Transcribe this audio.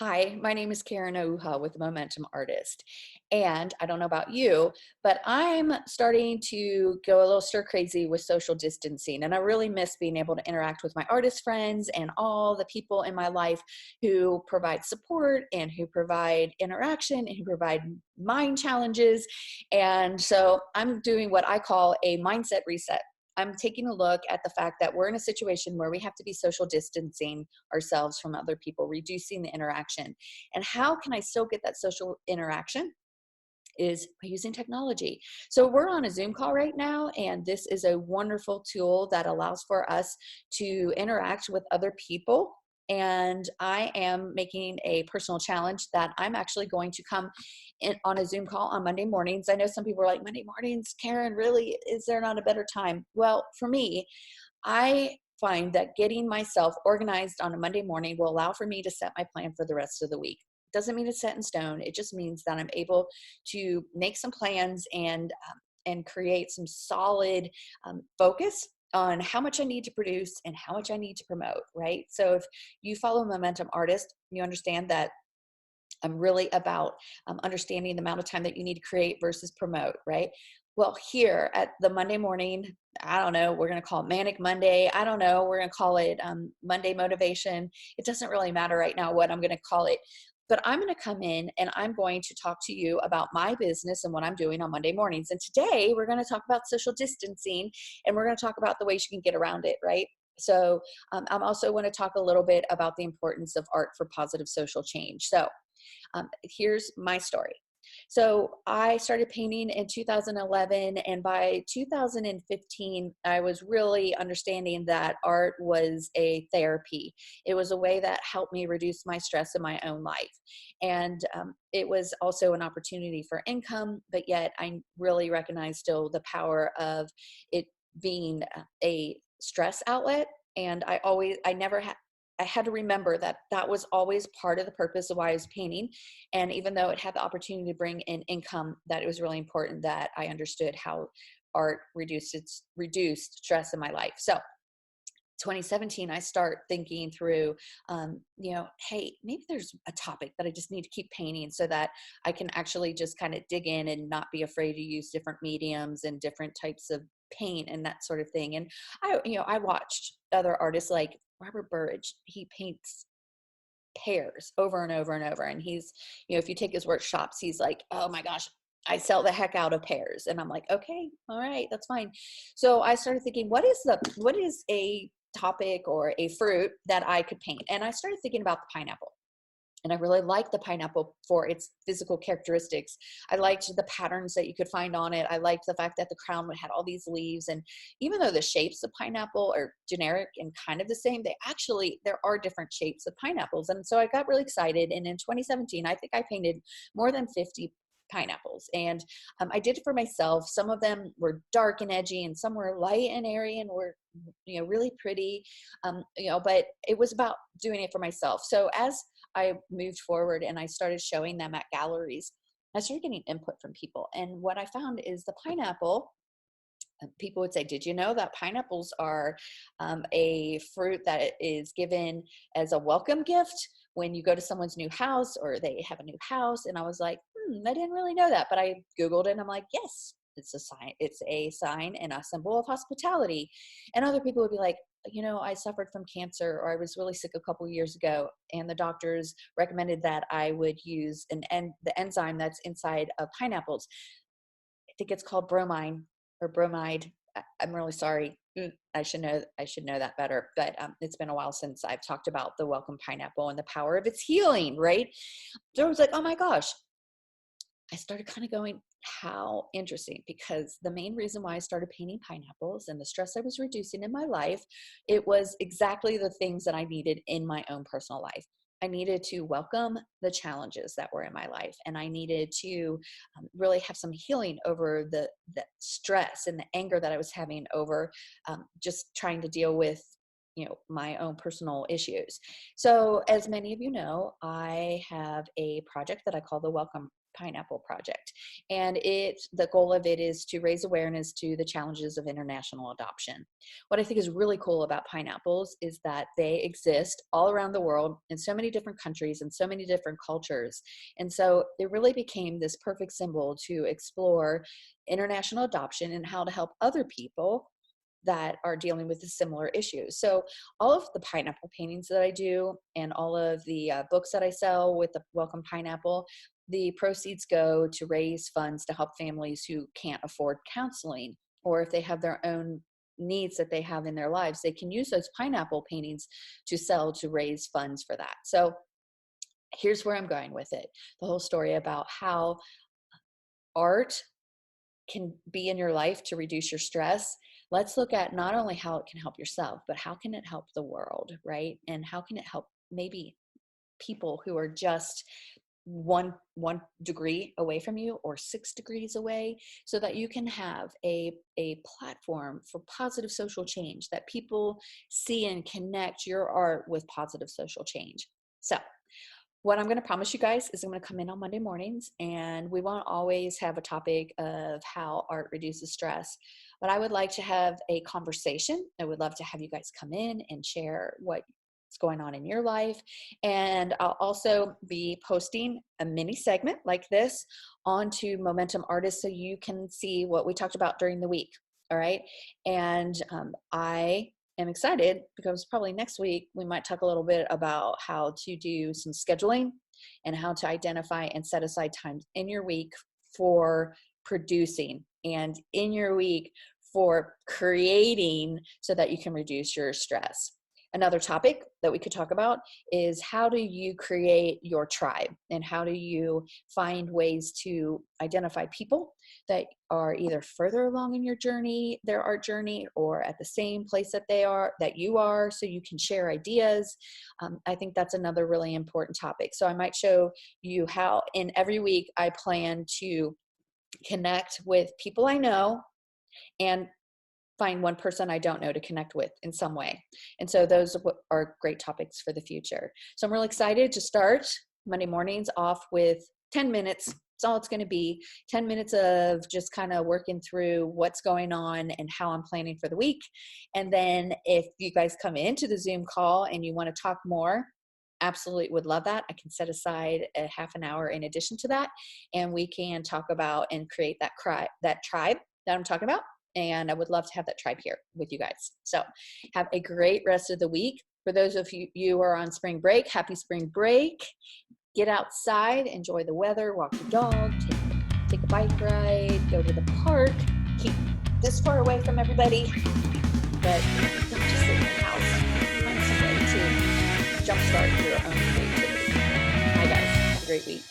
Hi, my name is Karen Ouha with Momentum Artist. And I don't know about you, but I'm starting to go a little stir crazy with social distancing. And I really miss being able to interact with my artist friends and all the people in my life who provide support and who provide interaction and who provide mind challenges. And so I'm doing what I call a mindset reset. I'm taking a look at the fact that we're in a situation where we have to be social distancing ourselves from other people, reducing the interaction. And how can I still get that social interaction? Is by using technology. So we're on a Zoom call right now, and this is a wonderful tool that allows for us to interact with other people. And I am making a personal challenge that I'm actually going to come in on a Zoom call on Monday mornings. I know some people are like, Monday mornings, Karen, really? Is there not a better time? Well, for me, I find that getting myself organized on a Monday morning will allow for me to set my plan for the rest of the week. Doesn't mean it's set in stone. It just means that I'm able to make some plans and create some solid focus on how much I need to produce and how much I need to promote, right? So if you follow Momentum Artist, you understand that I'm really about understanding the amount of time that you need to create versus promote, right? Well, here at the Monday morning, I don't know, we're going to call it Manic Monday. I don't know, we're going to call it Monday Motivation. It doesn't really matter right now what I'm going to call it. But I'm going to come in and I'm going to talk to you about my business and what I'm doing on Monday mornings. And today we're going to talk about social distancing and we're going to talk about the ways you can get around it, right? So I'm also going to talk a little bit about the importance of art for positive social change. So here's my story. So I started painting in 2011, and by 2015, I was really understanding that art was a therapy. It was a way that helped me reduce my stress in my own life. And it was also an opportunity for income, but yet I really recognize still the power of it being a stress outlet. And I never had, I had to remember that that was always part of the purpose of why I was painting. And even though it had the opportunity to bring in income, that it was really important that I understood how art reduced stress in my life. So 2017, I start thinking through, hey, maybe there's a topic that I just need to keep painting so that I can actually just kind of dig in and not be afraid to use different mediums and different types of paint and that sort of thing. And I watched other artists like Robert Burridge. He paints pears over and over and over. And he's, if you take his workshops, he's like, oh my gosh, I sell the heck out of pears. And I'm like, okay, all right, that's fine. So I started thinking, what is a topic or a fruit that I could paint? And I started thinking about the pineapple. And I really liked the pineapple for its physical characteristics. I liked the patterns that you could find on it. I liked the fact that the crown had all these leaves. And even though the shapes of pineapple are generic and kind of the same, there are different shapes of pineapples. And so I got really excited. And in 2017, I think I painted more than 50 pineapples. And I did it for myself. Some of them were dark and edgy, and some were light and airy and were, really pretty. But it was about doing it for myself. So as I moved forward and I started showing them at galleries, I started getting input from people. And what I found is the pineapple, people would say, did you know that pineapples are a fruit that is given as a welcome gift when you go to someone's new house or they have a new house? And I was like, I didn't really know that. But I Googled it and I'm like, yes, it's a sign and a symbol of hospitality. And other people would be like, I suffered from cancer or I was really sick a couple of years ago, and the doctors recommended that I would use the enzyme that's inside of pineapples. I think it's called bromine or bromide. I'm really sorry. I should know that better. But it's been a while since I've talked about the welcome pineapple and the power of its healing, right? So I was like, oh my gosh. I started kind of going, how interesting, because the main reason why I started painting pineapples and the stress I was reducing in my life, it was exactly the things that I needed in my own personal life. I needed to welcome the challenges that were in my life, and I needed to really have some healing over the stress and the anger that I was having over just trying to deal with my own personal issues. So as many of you know, I have a project that I call the Pineapple Project. And the goal of it is to raise awareness to the challenges of international adoption. What I think is really cool about pineapples is that they exist all around the world in so many different countries and so many different cultures. And so it really became this perfect symbol to explore international adoption and how to help other people that are dealing with similar issues. So all of the pineapple paintings that I do and all of the books that I sell with the Welcome Pineapple, the proceeds go to raise funds to help families who can't afford counseling, or if they have their own needs that they have in their lives, they can use those pineapple paintings to sell to raise funds for that. So here's where I'm going with it. The whole story about how art can be in your life to reduce your stress. Let's look at not only how it can help yourself, but how can it help the world, right? And how can it help maybe people who are just one degree away from you or 6 degrees away, so that you can have a platform for positive social change, that people see and connect your art with positive social change. So what I'm going to promise you guys is I'm going to come in on Monday mornings, and we won't always have a topic of how art reduces stress, but I would like to have a conversation. I would love to have you guys come in and share what's going on in your life. And I'll also be posting a mini segment like this onto Momentum Artist so you can see what we talked about during the week. All right. And I am excited because probably next week we might talk a little bit about how to do some scheduling and how to identify and set aside times in your week for producing and in your week for creating so that you can reduce your stress. Another topic that we could talk about is how do you create your tribe, and how do you find ways to identify people that are either further along in your journey, their art journey, or at the same place that you are, so you can share ideas. I think that's another really important topic. So I might show you how in every week I plan to connect with people I know and find one person I don't know to connect with in some way. And so those are great topics for the future. So I'm really excited to start Monday mornings off with 10 minutes. That's all it's going to be. 10 minutes of just kind of working through what's going on and how I'm planning for the week. And then if you guys come into the Zoom call and you want to talk more, absolutely would love that. I can set aside a half an hour in addition to that, and we can talk about and create that tribe that I'm talking about. And I would love to have that tribe here with you guys. So have a great rest of the week. For those of you who are on spring break, happy spring break. Get outside, enjoy the weather, walk your dog, take a bike ride, go to the park. Keep this far away from everybody, but don't just sit in the house. Find some way to jumpstart your own creativity. Bye guys, have a great week.